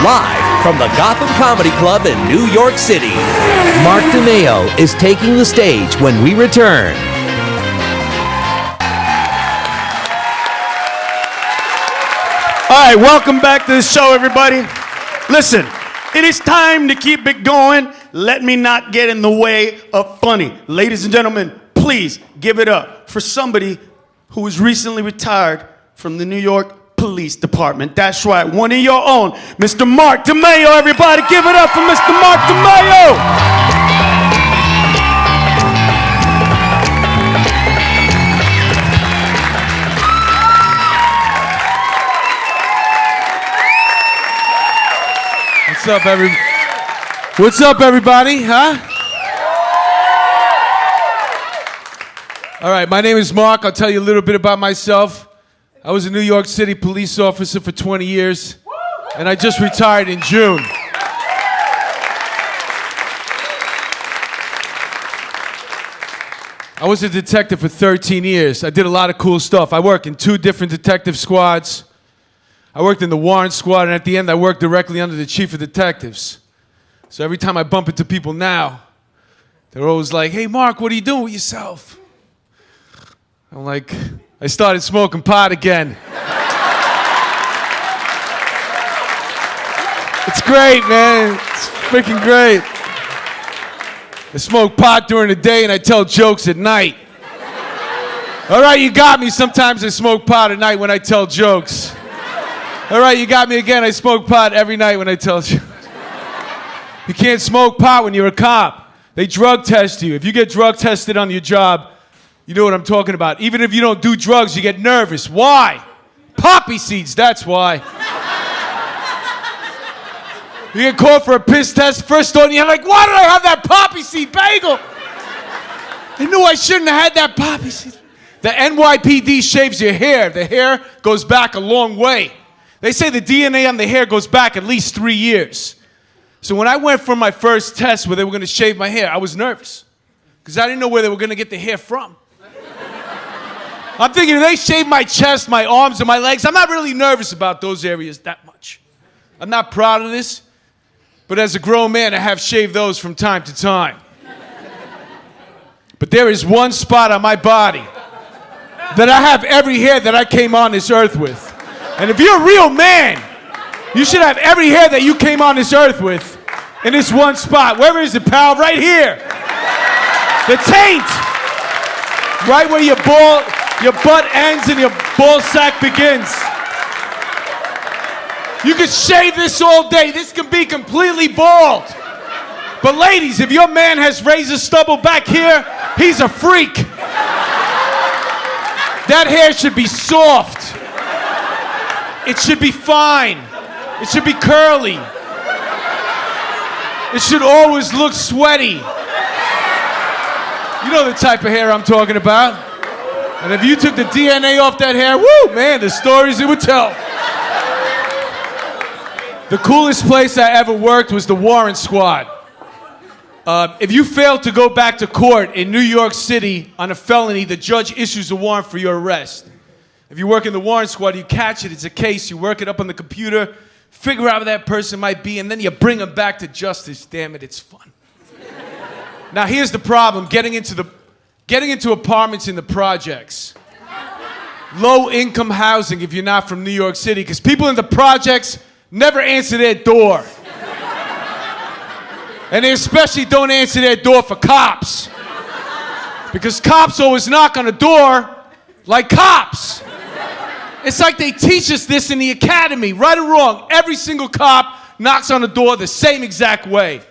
live from the Gotham Comedy Club in New York City. Mark DeMayo is taking the stage when we return. All right, welcome back to the show, everybody. Listen, it is time to keep it going. Let me not get in the way of funny. Ladies and gentlemen, please give it up for somebody who was recently retired from the New York Police Department. That's right, one of your own, Mr. Mark DeMayo. Everybody give it up for Mr. Mark DeMayo. What's up, everybody? Huh? All right, my name is Mark. I'll tell you a little bit about myself. I was a New York City police officer for 20 years, and I just retired in June. I was a detective for 13 years. I did a lot of cool stuff. I worked in 2 different detective squads. I worked in the warrant squad, and at the end, I worked directly under the chief of detectives. So every time I bump into people now, they're always like, "Hey, Mark, what are you doing with yourself?" I'm like, "I started smoking pot again." It's great, man. It's freaking great. I smoke pot during the day, and I tell jokes at night. All right, you got me. Sometimes I smoke pot at night when I tell jokes. All right, you got me again. I smoke pot every night when I tell you. You can't smoke pot when you're a cop. They drug test you. If you get drug tested on your job, you know what I'm talking about. Even if you don't do drugs, you get nervous. Why? Poppy seeds, that's why. You get called for a piss test, first thought, you're like, why did I have that poppy seed bagel? I knew I shouldn't have had that poppy seed. The NYPD shaves your hair. The hair goes back a long way. They say the DNA on the hair goes back at least 3 years. So when I went for my first test where they were going to shave my hair, I was nervous because I didn't know where they were going to get the hair from. I'm thinking if they shave my chest, my arms, and my legs, I'm not really nervous about those areas that much. I'm not proud of this, but as a grown man, I have shaved those from time to time. But there is one spot on my body that I have every hair that I came on this earth with. And if you're a real man, you should have every hair that you came on this earth with in this one spot. Where is it, pal? Right here. The taint. Right where your butt ends and your ball sack begins. You could shave this all day. This can be completely bald. But ladies, if your man has razor stubble back here, he's a freak. That hair should be soft. It should be fine. It should be curly. It should always look sweaty. You know the type of hair I'm talking about. And if you took the DNA off that hair, woo, man, the stories it would tell. The coolest place I ever worked was the warrant squad. If you fail to go back to court in New York City on a felony, the judge issues a warrant for your arrest. If you work in the warrant squad, you catch it, it's a case, you work it up on the computer, figure out who that person might be, and then you bring them back to justice. Damn it, it's fun. Now here's the problem, getting into apartments in the projects. Low income housing if you're not from New York City, because people in the projects never answer their door. And they especially don't answer their door for cops. Because cops always knock on the door like cops. It's like they teach us this in the academy, right or wrong. Every single cop knocks on the door the same exact way.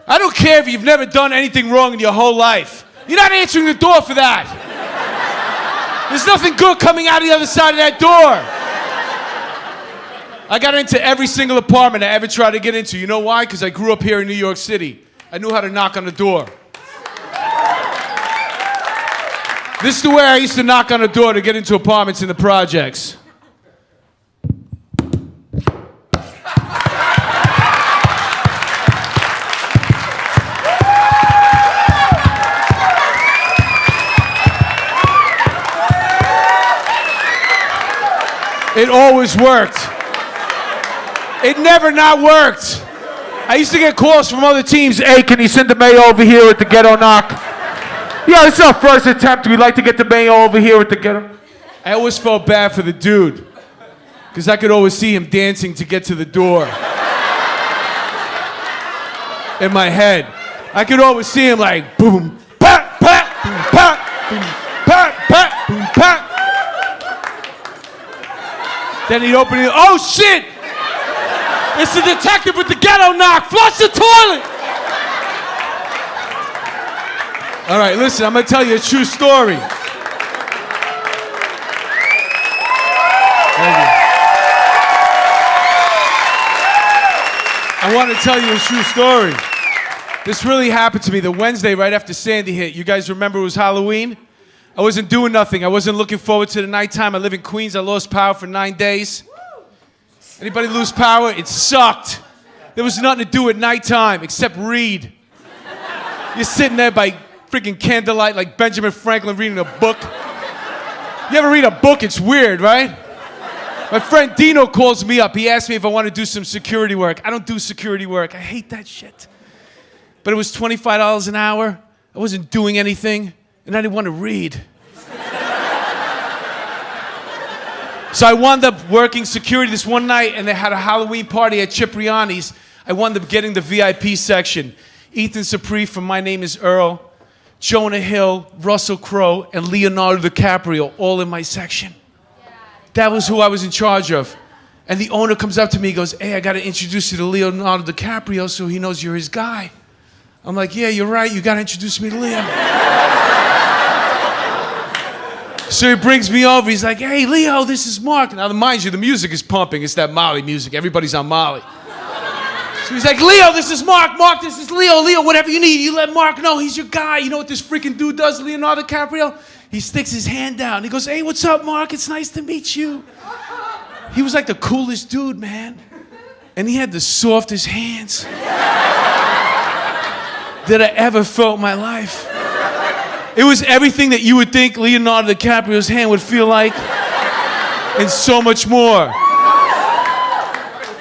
I don't care if you've never done anything wrong in your whole life. You're not answering the door for that. There's nothing good coming out of the other side of that door. I got into every single apartment I ever tried to get into. You know why? Because I grew up here in New York City. I knew how to knock on the door. This is the way I used to knock on the door to get into apartments in the projects. It always worked. It never not worked. I used to get calls from other teams. Hey, can you send DeMayo over here with the ghetto knock? Yeah, this is our first attempt. We'd like to get DeMayo over here with the ghetto. I always felt bad for the dude, because I could always see him dancing to get to the door. In my head. I could always see him like, boom, pat, pat, boom, pat, boom, pat, pat, boom, pat. Then he'd open it. Oh, shit! It's the detective with the ghetto knock. Flush the toilet! All right, listen, I'm going to tell you a true story. Thank you. I want to tell you a true story. This really happened to me the Wednesday right after Sandy hit. You guys remember it was Halloween? I wasn't doing nothing. I wasn't looking forward to the nighttime. I live in Queens. I lost power for 9 days. Anybody lose power? It sucked. There was nothing to do at nighttime except read. You're sitting there by freaking candlelight like Benjamin Franklin reading a book. You ever read a book? It's weird, right? My friend Dino calls me up. He asked me if I want to do some security work. I don't do security work. I hate that shit. But it was $25 an hour. I wasn't doing anything, and I didn't want to read. So I wound up working security this one night, and they had a Halloween party at Cipriani's. I wound up getting the VIP section. Ethan Supri from My Name is Earl, Jonah Hill, Russell Crowe, and Leonardo DiCaprio all in my section. That was who I was in charge of. And the owner comes up to me and goes, hey, I got to introduce you to Leonardo DiCaprio so he knows you're his guy. I'm like, yeah, you're right. You got to introduce me to Leo. So he brings me over. He's like, hey, Leo, this is Mark. Now, mind you, the music is pumping. It's that Molly music. Everybody's on Molly. So he's like, Leo, this is Mark. Mark, this is Leo. Leo, whatever you need, you let Mark know. He's your guy. You know what this freaking dude does, Leonardo DiCaprio? He sticks his hand down. He goes, hey, what's up, Mark? It's nice to meet you. He was like the coolest dude, man. And he had the softest hands that I ever felt in my life. It was everything that you would think Leonardo DiCaprio's hand would feel like, and so much more.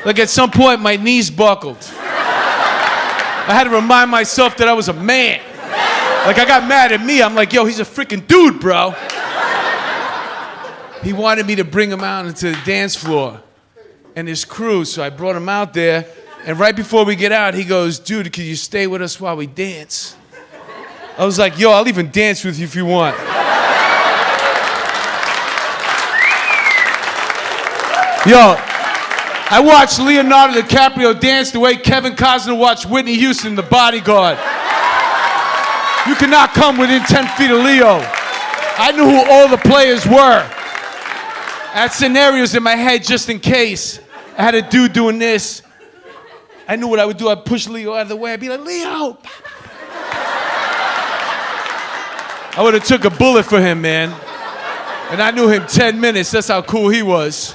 Like at some point, my knees buckled. I had to remind myself that I was a man. Like I got mad at me. I'm like, yo, he's a freaking dude, bro. He wanted me to bring him out into the dance floor and his crew, so I brought him out there. And right before we get out, he goes, dude, can you stay with us while we dance? I was like, yo, I'll even dance with you if you want. Yo, I watched Leonardo DiCaprio dance the way Kevin Costner watched Whitney Houston, The Bodyguard. You cannot come within 10 feet of Leo. I knew who all the players were. I had scenarios in my head just in case. I had a dude doing this. I knew what I would do. I'd push Leo out of the way. I'd be like, Leo! I would have took a bullet for him, man. And I knew him 10 minutes. That's how cool he was.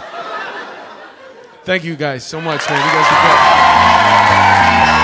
Thank you guys so much, man. You guys are great.